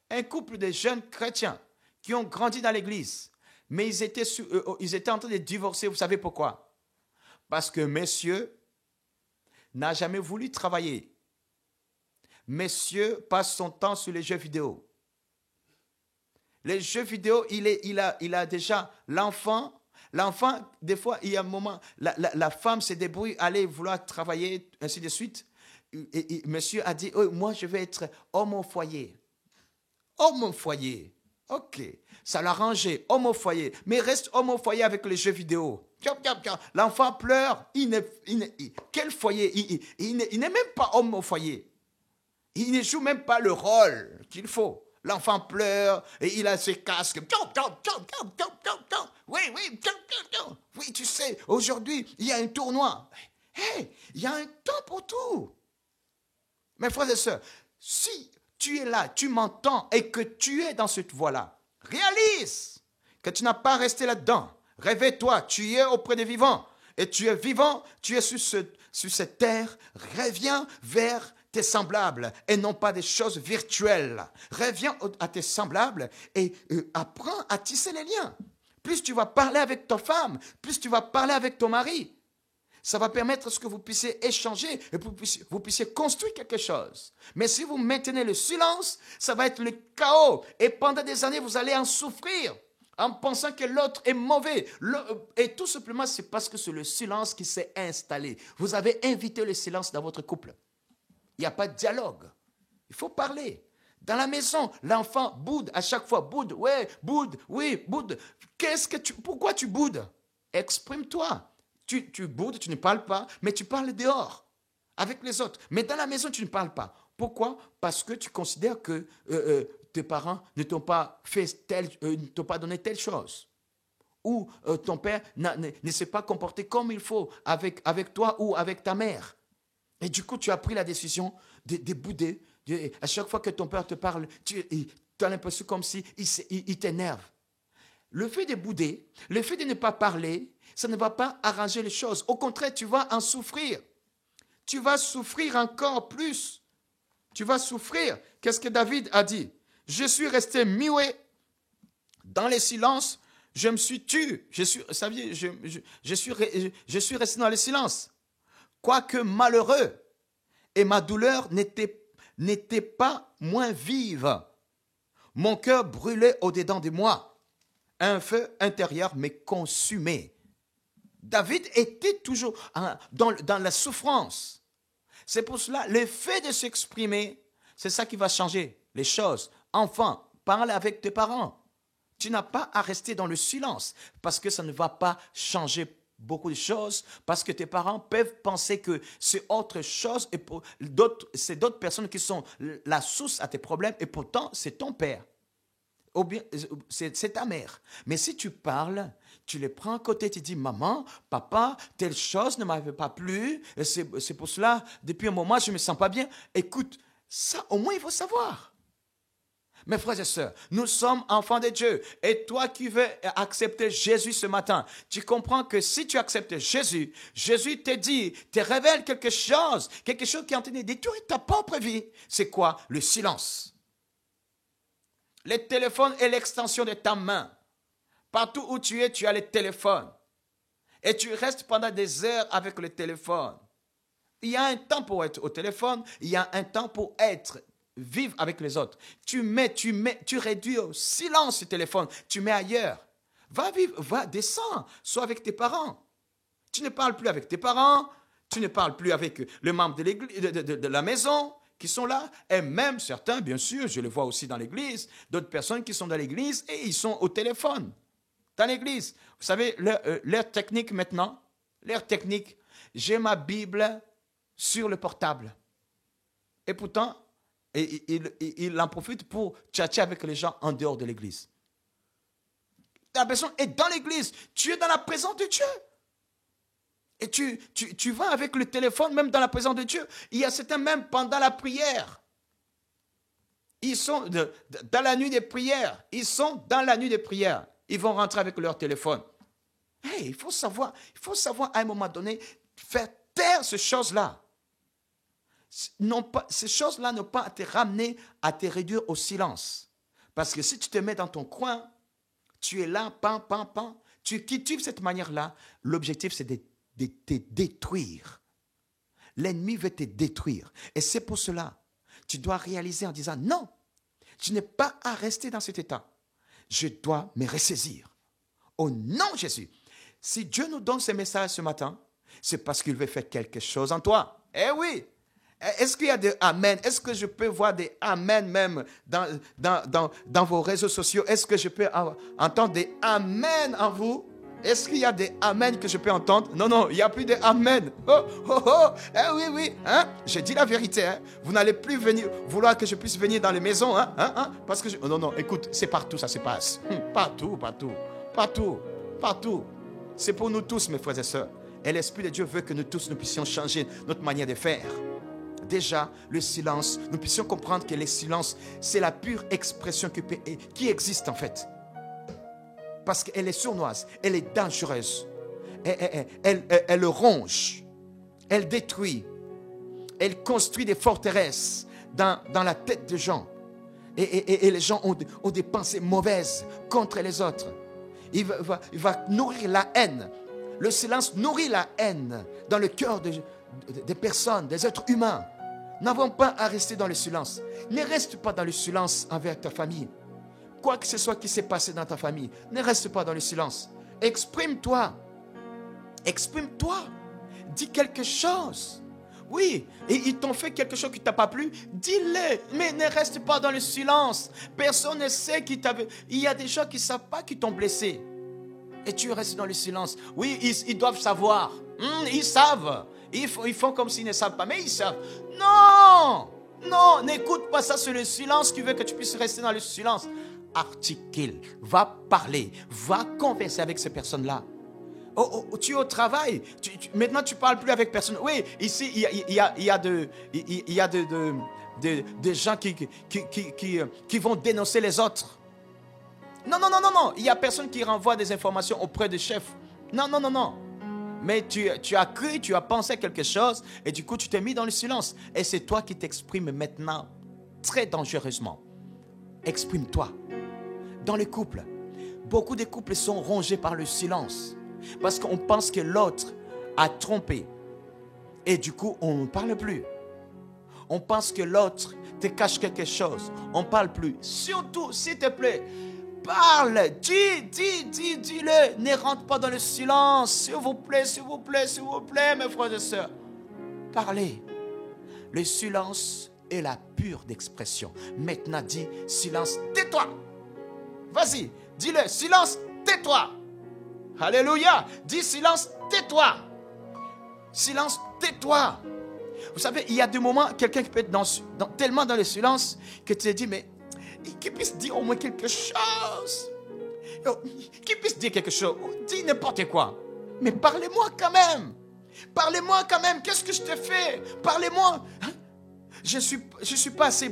Un couple de jeunes chrétiens qui ont grandi dans l'église, mais ils étaient en train de divorcer. Vous savez pourquoi? Parce que monsieur n'a jamais voulu travailler. Monsieur passe son temps sur les jeux vidéo. Les jeux vidéo, il a déjà l'enfant. L'enfant, des fois, il y a un moment, la femme se débrouille, aller vouloir travailler, ainsi de suite. Et monsieur a dit, oh, moi, je vais être homme au foyer. Homme au foyer. Ok, ça l'a arrangé, homme au foyer. Mais reste homme au foyer avec les jeux vidéo. L'enfant pleure. Quel foyer? Il n'est même pas homme au foyer. Il ne joue même pas le rôle qu'il faut. L'enfant pleure et il a ses casques. Oui, tu sais, aujourd'hui, il y a un tournoi. Hey, il y a un temps pour tout. Mes frères et sœurs, si tu es là, tu m'entends et que tu es dans cette voie-là, réalise que tu n'as pas resté là-dedans. Réveille-toi, tu es auprès des vivants. Et tu es vivant, tu es sur cette terre. Reviens vers tes semblables et non pas des choses virtuelles. Reviens à tes semblables et apprends à tisser les liens. Plus tu vas parler avec ta femme, plus tu vas parler avec ton mari. Ça va permettre à ce que vous puissiez échanger et vous puissiez construire quelque chose. Mais si vous maintenez le silence, ça va être le chaos. Et pendant des années, vous allez en souffrir en pensant que l'autre est mauvais. Et tout simplement, c'est parce que c'est le silence qui s'est installé. Vous avez invité le silence dans votre couple. Il n'y a pas de dialogue. Il faut parler. Dans la maison, l'enfant boude à chaque fois. Boude, ouais, boude, oui, boude. Pourquoi tu boudes? Exprime-toi. Tu boudes, tu ne parles pas, mais tu parles dehors, avec les autres. Mais dans la maison, tu ne parles pas. Pourquoi? Parce que tu considères que tes parents ne t'ont pas ne t'ont pas donné telle chose. Ou ton père ne s'est pas comporté comme il faut avec toi ou avec ta mère. Et du coup, tu as pris la décision de bouder. À chaque fois que ton père te parle, tu as l'impression comme si il t'énerve. Le fait de bouder, le fait de ne pas parler, ça ne va pas arranger les choses. Au contraire, tu vas en souffrir. Tu vas souffrir encore plus. Tu vas souffrir. Qu'est-ce que David a dit? Je suis resté muet dans le silence. Je me suis tué. Je suis resté dans le silence. Quoique malheureux, et ma douleur n'était pas moins vive. Mon cœur brûlait au-dedans de moi. Un feu intérieur me consumait. David était toujours dans la souffrance. C'est pour cela, le fait de s'exprimer, c'est ça qui va changer les choses. Enfant, parle avec tes parents. Tu n'as pas à rester dans le silence parce que ça ne va pas changer beaucoup de choses, parce que tes parents peuvent penser que c'est autre chose et c'est d'autres personnes qui sont la source à tes problèmes et pourtant c'est ton père. Ou bien c'est ta mère. Mais si tu parles, tu les prends à côté, tu dis, maman, papa, telle chose ne m'avait pas plu, c'est pour cela, depuis un moment, je ne me sens pas bien. Écoute, ça, au moins, il faut savoir. Mes frères et sœurs, nous sommes enfants de Dieu. Et toi qui veux accepter Jésus ce matin, tu comprends que si tu acceptes Jésus, Jésus te dit, te révèle quelque chose qui est en train de détruire ta propre vie. C'est quoi? Le silence. Le téléphone est l'extension de ta main. Partout où tu es, tu as le téléphone. Et tu restes pendant des heures avec le téléphone. Il y a un temps pour être au téléphone, il y a un temps pour vivre avec les autres. Tu réduis au silence le téléphone, tu mets ailleurs. Va vivre, descends, sois avec tes parents. Tu ne parles plus avec tes parents, tu ne parles plus avec les membres de l'église, de la maison qui sont là, et même certains, bien sûr, je les vois aussi dans l'église, d'autres personnes qui sont dans l'église et ils sont au téléphone, dans l'église. Vous savez, leur technique maintenant, j'ai ma Bible sur le portable. Et pourtant, il en profite pour tchatcher avec les gens en dehors de l'église. La personne est dans l'église, tu es dans la présence de Dieu. Et tu vas avec le téléphone, même dans la présence de Dieu. Il y a certains, même pendant la prière. Ils sont dans la nuit des prières. Ils vont rentrer avec leur téléphone. Hey, il faut savoir à un moment donné, faire taire ces choses-là. Ces choses-là n'ont pas à te ramener, à te réduire au silence. Parce que si tu te mets dans ton coin, tu es là, tu cultives cette manière-là, l'objectif c'est de te détruire. L'ennemi veut te détruire. Et c'est pour cela, tu dois réaliser en disant, non, je n'ai pas à rester dans cet état. Je dois me ressaisir. Au nom de Jésus. Si Dieu nous donne ce message ce matin, c'est parce qu'il veut faire quelque chose en toi. Eh oui! Est-ce qu'il y a des amen? Est-ce que je peux voir des amen même dans vos réseaux sociaux? Est-ce que je peux entendre des amen en vous? Est-ce qu'il y a des amen que je peux entendre? Non, il n'y a plus de amen. Oui. Hein? Je dis la vérité. Hein? Vous n'allez plus vouloir que je puisse venir dans les maisons. Parce que non, écoute, c'est partout ça se passe. Partout. C'est pour nous tous, mes frères et sœurs. Et l'Esprit de Dieu veut que nous tous, nous puissions changer notre manière de faire. Déjà, le silence, nous puissions comprendre que le silence, c'est la pure expression qui existe en fait. Parce qu'elle est sournoise, elle est dangereuse. Elle ronge, elle détruit, elle construit des forteresses dans la tête des gens. Et les gens ont des pensées mauvaises contre les autres. Il va nourrir la haine. Le silence nourrit la haine dans le cœur des personnes, des êtres humains. N'avons pas à rester dans le silence. Ne reste pas dans le silence envers ta famille. Quoi que ce soit qui s'est passé dans ta famille, ne reste pas dans le silence. Exprime-toi. Dis quelque chose. Oui, et ils t'ont fait quelque chose qui ne t'a pas plu, dis-le, mais ne reste pas dans le silence. Personne ne sait qui t'avait... Il y a des gens qui ne savent pas qui t'ont blessé. Et tu restes dans le silence. Oui, ils doivent savoir. Ils savent. Ils font comme s'ils ne savent pas, mais ils savent. Non, n'écoute pas ça, c'est le silence qui veut que tu puisses rester dans le silence. Articule, va parler, va converser avec ces personnes-là. Tu es au travail, maintenant tu ne parles plus avec personne. Oui, ici il y a des gens qui vont dénoncer les autres. Non, il n'y a personne qui renvoie des informations auprès des chefs. Non. Mais tu as cru, tu as pensé quelque chose et du coup tu t'es mis dans le silence. Et c'est toi qui t'exprimes maintenant très dangereusement. Exprime-toi. Dans les couples, beaucoup de couples sont rongés par le silence. Parce qu'on pense que l'autre a trompé. Et du coup, on ne parle plus. On pense que l'autre te cache quelque chose. On ne parle plus. Surtout, s'il te plaît, parle. Dis-le. Ne rentre pas dans le silence. S'il vous plaît, mes frères et sœurs. Parlez. Le silence est la pure d'expression. Maintenant, dis silence, tais-toi. Vas-y, dis-le, silence, tais-toi. Alléluia. Dis silence, tais-toi. Silence, tais-toi. Vous savez, il y a des moments, quelqu'un qui peut être tellement dans le silence que tu te dis, mais qu'il puisse dire au moins quelque chose. Qu'il puisse dire quelque chose. Dis n'importe quoi. Mais parlez-moi quand même. Parlez-moi quand même. Qu'est-ce que je te fais? Parlez-moi. Je suis pas assez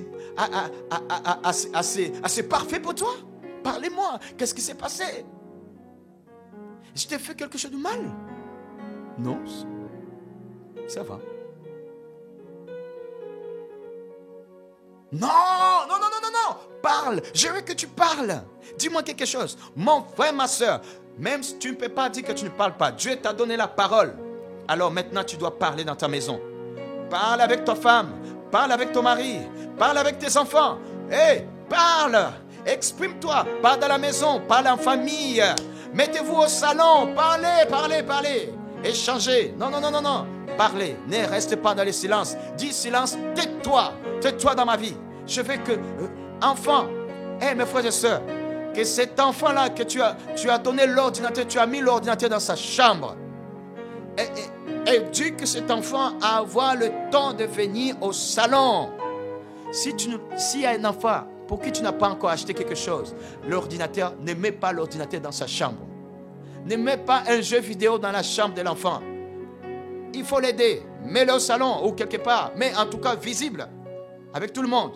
parfait pour toi. Parlez-moi. Qu'est-ce qui s'est passé? Je t'ai fait quelque chose de mal? Non. Ça va. Non, non, non, non, non, non. Parle. Je veux que tu parles. Dis-moi quelque chose. Mon frère, ma soeur, même si tu ne peux pas dire que tu ne parles pas, Dieu t'a donné la parole. Alors maintenant, tu dois parler dans ta maison. Parle avec ta femme. Parle avec ton mari. Parle avec tes enfants. Hé, parle. Exprime-toi. Parle dans la maison. Parle en famille. Mettez-vous au salon. Parlez, parlez, parlez. Échangez. Non, non, non, non, non. Parlez. Ne reste pas dans le silence. Dis silence. Tais-toi. Tais-toi dans ma vie. Je veux que, enfant, mes frères et sœurs, que cet enfant-là que tu as donné l'ordinateur, tu as mis l'ordinateur dans sa chambre. Et dis que cet enfant a avoir le temps de venir au salon. S'il y a un enfant pour qui tu n'as pas encore acheté quelque chose, l'ordinateur, ne mets pas l'ordinateur dans sa chambre. Ne mets pas un jeu vidéo dans la chambre de l'enfant. Il faut l'aider. Mets-le au salon ou quelque part. Mais en tout cas visible. Avec tout le monde.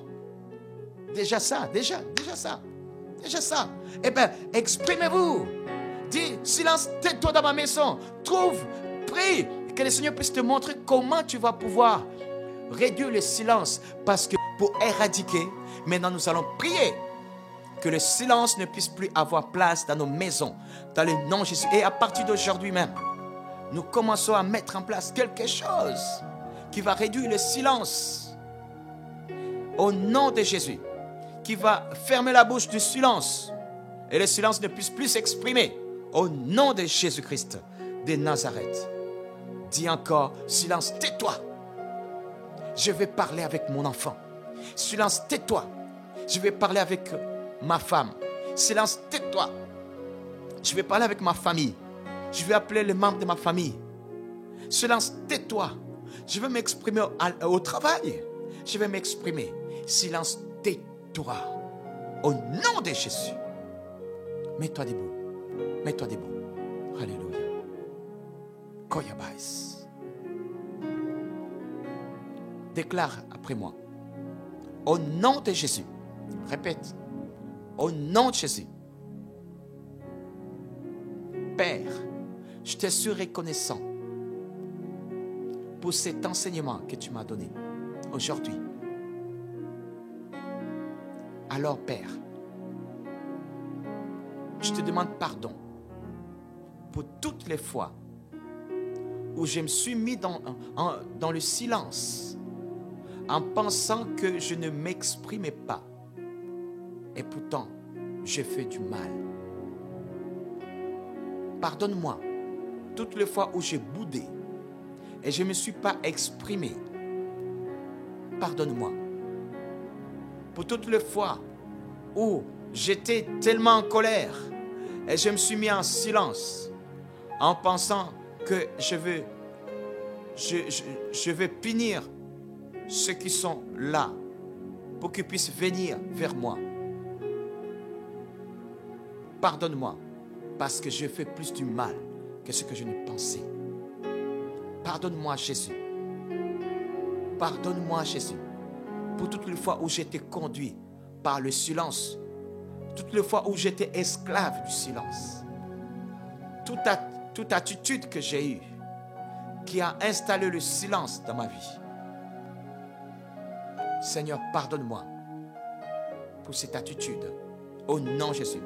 Déjà ça. Eh bien, exprimez-vous. Dis, silence, tais-toi dans ma maison. Prie. Que le Seigneur puisse te montrer comment tu vas pouvoir réduire le silence. Parce que pour éradiquer, maintenant nous allons prier. Que le silence ne puisse plus avoir place dans nos maisons. Dans le nom de Jésus. Et à partir d'aujourd'hui même, nous commençons à mettre en place quelque chose qui va réduire le silence. Au nom de Jésus, qui va fermer la bouche du silence et le silence ne puisse plus s'exprimer. Au nom de Jésus-Christ de Nazareth. Dis encore, silence, tais-toi. Je vais parler avec mon enfant. Silence, tais-toi. Je vais parler avec ma femme. Silence, tais-toi. Je vais parler avec ma famille. Je vais appeler les membres de ma famille. Silence, tais-toi. Je vais m'exprimer au travail. Je vais m'exprimer. Silence, tais-toi. Au nom de Jésus. Mets-toi debout. Mets-toi debout. Alléluia. Koyabais. Déclare après moi. Au nom de Jésus. Répète. Au nom de Jésus. Père, je te suis reconnaissant pour cet enseignement que tu m'as donné aujourd'hui. Alors, Père, je te demande pardon pour toutes les fois où je me suis mis dans le silence en pensant que je ne m'exprimais pas. Et pourtant, j'ai fait du mal. Pardonne-moi toutes les fois où j'ai boudé et je ne me suis pas exprimé. Pardonne-moi. Pour toutes les fois où j'étais tellement en colère et je me suis mis en silence en pensant que je vais punir ceux qui sont là pour qu'ils puissent venir vers moi. Pardonne-moi parce que je fais plus du mal que ce que je ne pensais. Pardonne-moi, Jésus. Pardonne-moi, Jésus, pour toutes les fois où j'étais conduit par le silence, toutes les fois où j'étais esclave du silence, toute attitude que j'ai eue qui a installé le silence dans ma vie. Seigneur, pardonne-moi pour cette attitude, au nom de Jésus.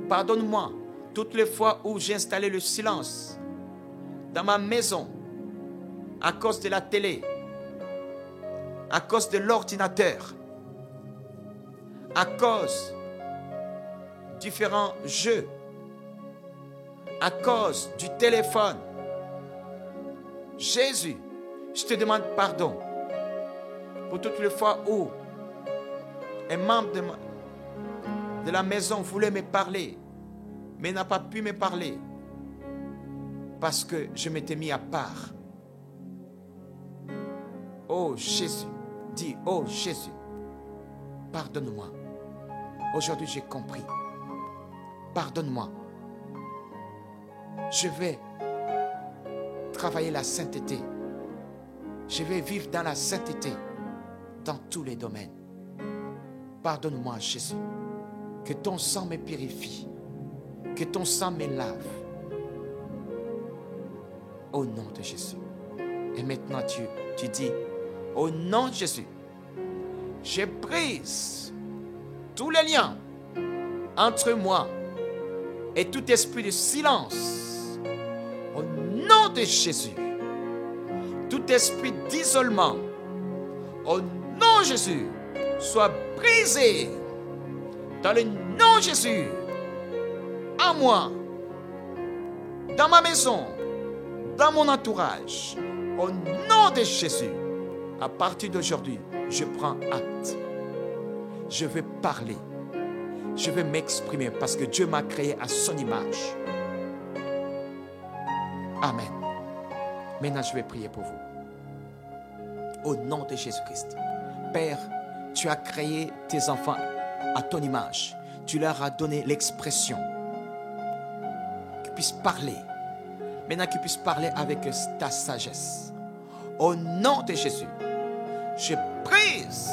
Pardonne-moi toutes les fois où j'ai installé le silence dans ma maison à cause de la télé, à cause de l'ordinateur, à cause de différents jeux, à cause du téléphone. Jésus, je te demande pardon. pour toutes les fois où un membre de la maison voulait me parler, mais n'a pas pu me parler parce que je m'étais mis à part. Oh Jésus, dis, oh Jésus, pardonne-moi. Aujourd'hui j'ai compris. Pardonne-moi. Je vais travailler la sainteté. Je vais vivre dans la sainteté dans tous les domaines. Pardonne-moi Jésus. Que ton sang me purifie. Que ton sang me lave. Au nom de Jésus. Et maintenant tu dis, au nom de Jésus, je brise tous les liens entre moi et tout esprit de silence. Au nom de Jésus, tout esprit d'isolement, au nom de Jésus, soit brisé. Dans le nom de Jésus, à moi, dans ma maison, dans mon entourage, au nom de Jésus, à partir d'aujourd'hui, je prends acte. Je vais parler. Je vais m'exprimer parce que Dieu m'a créé à son image. Amen. Maintenant, je vais prier pour vous. Au nom de Jésus-Christ. Père, tu as créé tes enfants à ton image. Tu leur as donné l'expression. Qu'ils puissent parler. Maintenant qu'ils puissent parler avec ta sagesse. Au nom de Jésus, je brise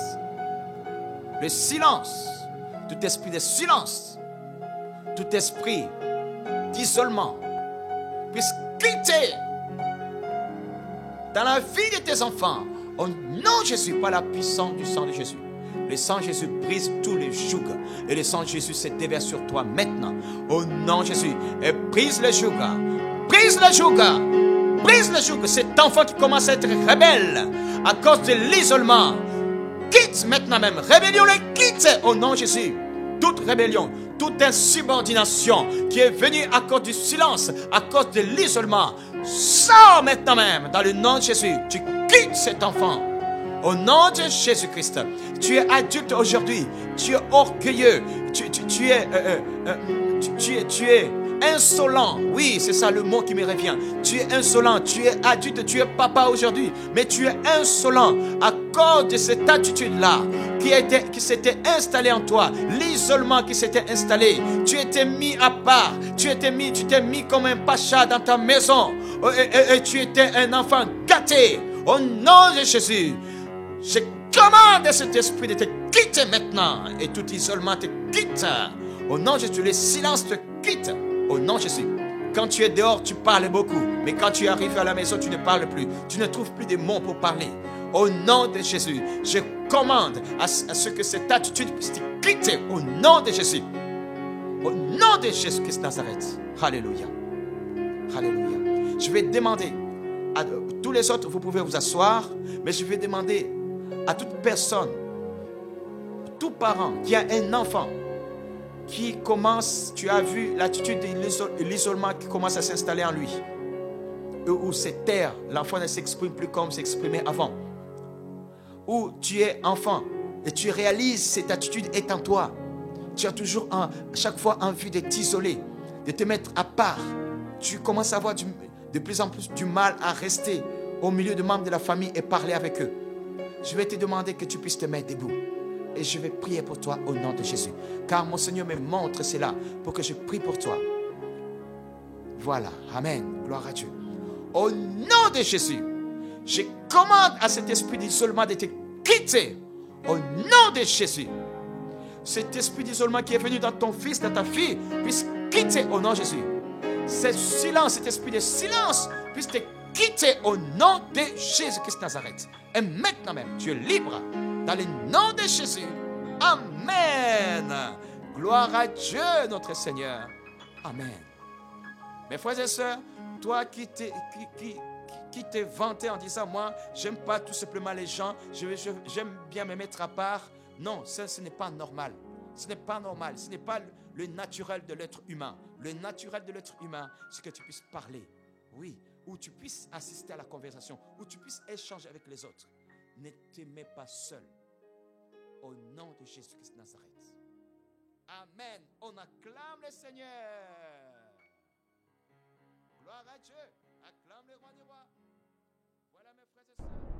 le silence, tout esprit de silence, tout esprit d'isolement, puisse quitter dans la vie de tes enfants. Au nom de Jésus, par la puissance du sang de Jésus. Le sang de Jésus brise tous les jougs. Et le sang de Jésus se déverse sur toi maintenant. Au nom de Jésus. Et brise le joug. Brise le joug. Brise le joug. Cet enfant qui commence à être rebelle à cause de l'isolement. Quitte maintenant même. Rébellion, les quitte au nom de Jésus. Toute rébellion, toute insubordination qui est venue à cause du silence, à cause de l'isolement. Sors maintenant même dans le nom de Jésus. Tu quittes cet enfant. Au nom de Jésus-Christ, tu es adulte aujourd'hui, tu es orgueilleux, tu es insolent. Oui, c'est ça le mot qui me revient. Tu es insolent, tu es adulte, tu es papa aujourd'hui, mais tu es insolent à cause de cette attitude-là qui s'était installée en toi, l'isolement qui s'était installé. Tu étais mis à part, tu t'es mis comme un pacha dans ta maison et tu étais un enfant gâté. Au nom de Jésus, je commande à cet esprit de te quitter maintenant. Et tout isolement te quitte. Au nom de Jésus, le silence te quitte. Au nom de Jésus. Quand tu es dehors, tu parles beaucoup. Mais quand tu arrives à la maison, tu ne parles plus. Tu ne trouves plus de mots pour parler. Au nom de Jésus, je commande à ce que cette attitude puisse te quitter. Au nom de Jésus. Au nom de Jésus-Christ Nazareth. Alléluia. Alléluia. Je vais demander à tous les autres, vous pouvez vous asseoir, mais je vais demander à toute personne, tout parent qui a un enfant qui commence, tu as vu l'attitude de l'isolement qui commence à s'installer en lui, ou c'est terre, l'enfant ne s'exprime plus comme s'exprimait avant, ou tu es enfant et tu réalises cette attitude est en toi, tu as toujours chaque fois envie de t'isoler, de te mettre à part, tu commences à avoir de plus en plus du mal à rester au milieu de membres de la famille et parler avec eux. Je vais te demander que tu puisses te mettre debout. Et je vais prier pour toi au nom de Jésus. Car mon Seigneur me montre cela pour que je prie pour toi. Voilà. Amen. Gloire à Dieu. Au nom de Jésus, je commande à cet esprit d'isolement de te quitter. Au nom de Jésus. Cet esprit d'isolement qui est venu dans ton fils, dans ta fille, puisse quitter au nom de Jésus. Ce silence, cet esprit de silence puisse te quitter au nom de Jésus-Christ Nazareth. Et maintenant même, tu es libre dans le nom de Jésus. Amen. Gloire à Dieu, notre Seigneur. Amen. Mes frères et sœurs, toi qui t'es vanté en disant, moi, j'aime pas tout simplement les gens, j'aime bien me mettre à part. Non, ce n'est pas normal. Ce n'est pas normal. Ce n'est pas le naturel de l'être humain. Le naturel de l'être humain, c'est que tu puisses parler. Oui. Où tu puisses assister à la conversation, où tu puisses échanger avec les autres. Ne te mets pas seul. Au nom de Jésus-Christ de Nazareth. Amen. On acclame le Seigneur. Gloire à Dieu. Acclame le roi des rois. Voilà mes frères et sœurs.